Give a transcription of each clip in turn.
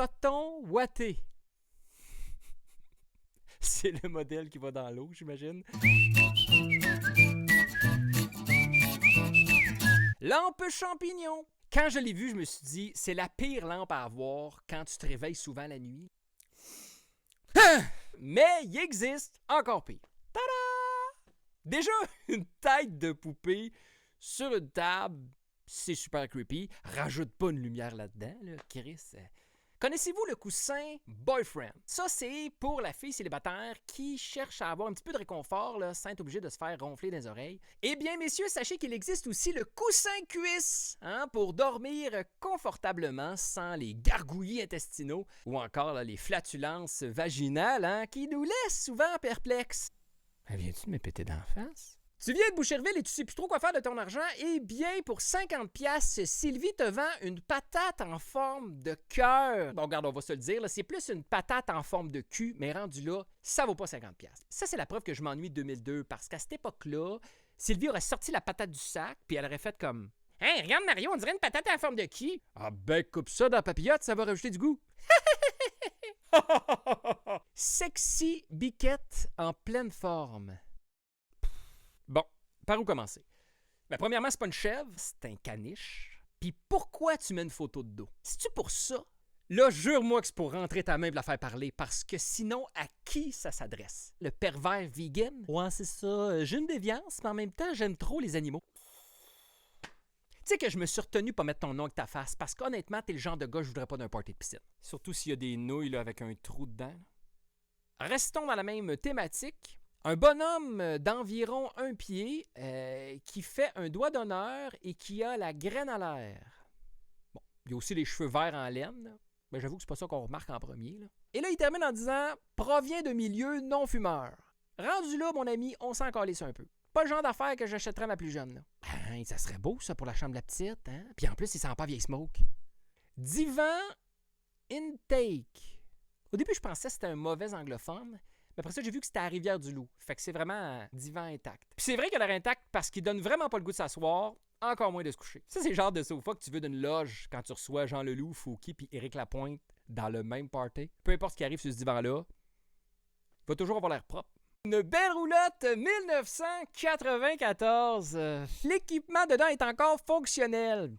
coton ouaté. C'est le modèle qui va dans l'eau, j'imagine. Lampe champignon. Quand je l'ai vu, je me suis dit, c'est la pire lampe à avoir quand tu te réveilles souvent la nuit. Mais il existe encore pire. Tada! Déjà, une tête de poupée sur une table, c'est super creepy. Rajoute pas une lumière là-dedans, là, Chris. Connaissez-vous le coussin Boyfriend? Ça, c'est pour la fille célibataire qui cherche à avoir un petit peu de réconfort là, sans être obligée de se faire ronfler dans les oreilles. Eh bien, messieurs, sachez qu'il existe aussi le coussin cuisse pour dormir confortablement sans les gargouillis intestinaux ou encore là, les flatulences vaginales qui nous laissent souvent perplexes. Viens-tu de me péter d'en face? Tu viens de Boucherville et tu sais plus trop quoi faire de ton argent? Eh bien, pour 50$, Sylvie te vend une patate en forme de cœur. Bon, regarde, on va se le dire, là, c'est plus une patate en forme de cul, mais rendu là, ça vaut pas 50$. Ça, c'est la preuve que je m'ennuie de 2002, parce qu'à cette époque-là, Sylvie aurait sorti la patate du sac, puis elle aurait fait comme « Hey, regarde Mario, on dirait une patate en forme de cul. » Ah ben, coupe ça dans la papillote, ça va rajouter du goût. Sexy biquette en pleine forme. Bon, par où commencer? Ben, premièrement, c'est pas une chèvre, c'est un caniche. Puis pourquoi tu mets une photo de dos? C'est-tu pour ça? Là, jure-moi que c'est pour rentrer ta main et la faire parler, parce que sinon, à qui ça s'adresse? Le pervers vegan? Ouais, c'est ça. J'ai une déviance, mais en même temps, j'aime trop les animaux. Tu sais que je me suis retenu pas mettre ton nom avec ta face, parce qu'honnêtement, t'es le genre de gars que je voudrais pas d'un party de piscine. Surtout s'il y a des nouilles là, avec un trou dedans. Restons dans la même thématique. Un bonhomme d'environ 1 pied qui fait un doigt d'honneur et qui a la graine à l'air. Bon, il y a aussi les cheveux verts en laine. Mais j'avoue que c'est pas ça qu'on remarque en premier. Là. Et là, il termine en disant « Provient de milieu non-fumeur ». Rendu là, mon ami, on s'en calisse un peu. Pas le genre d'affaire que j'achèterais à ma plus jeune. Là. Ben, ça serait beau, ça, pour la chambre de la petite. Hein? Puis en plus, il sent pas vieille smoke. Divan Intake. Au début, je pensais que c'était un mauvais anglophone. Mais après ça, j'ai vu que c'était à Rivière-du-Loup. Fait que c'est vraiment un divan intact. Puis c'est vrai qu'il a l'air intact parce qu'il donne vraiment pas le goût de s'asseoir, encore moins de se coucher. Ça, c'est le genre de sofa que tu veux d'une loge quand tu reçois Jean Leloup, Fouki puis Éric Lapointe dans le même party. Peu importe ce qui arrive sur ce divan-là, il va toujours avoir l'air propre. Une belle roulotte 1994. L'équipement dedans est encore fonctionnel.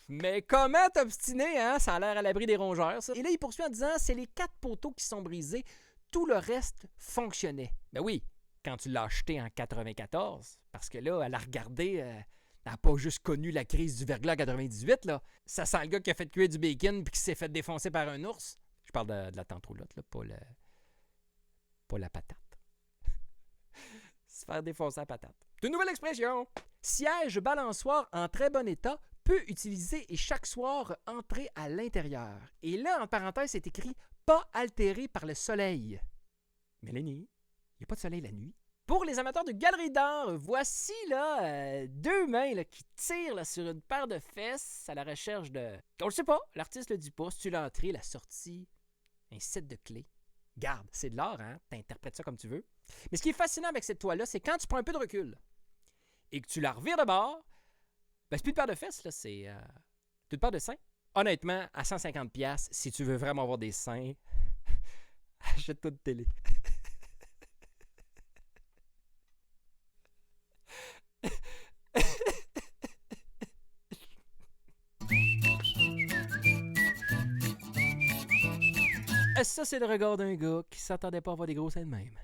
Mais comment t'obstiner, hein? Ça a l'air à l'abri des rongeurs, ça. Et là, il poursuit en disant, c'est les 4 poteaux qui sont brisés. Tout le reste fonctionnait. Ben oui, quand tu l'as acheté en 94, parce que là, elle a regardé, elle n'a pas juste connu la crise du verglas en 98, là. Ça sent le gars qui a fait cuire du bacon puis qui s'est fait défoncer par un ours. Je parle de la tante roulotte, là, pas la patate. Se faire défoncer la patate. Une nouvelle expression. Siège balançoire en très bon état, peut utiliser et chaque soir entrer à l'intérieur. Et là, en parenthèse, c'est écrit pas altéré par le soleil. Mélanie, il n'y a pas de soleil la nuit. Pour les amateurs de galerie d'art, voici là 2 mains là, qui tirent là, sur une paire de fesses à la recherche de... On le sait pas, l'artiste le dit pas, si tu l'entrée, la sortie, un set de clés. Garde, c'est de l'art, hein? T'interprètes ça comme tu veux. Mais ce qui est fascinant avec cette toile-là, c'est quand tu prends un peu de recul et que tu la revires de bord, ben c'est plus une paire de fesses, là, c'est une paire de seins. Honnêtement, à 150$, si tu veux vraiment avoir des seins, achète-toi de télé. Ça, c'est le regard d'un gars qui s'attendait pas à avoir des gros seins de même.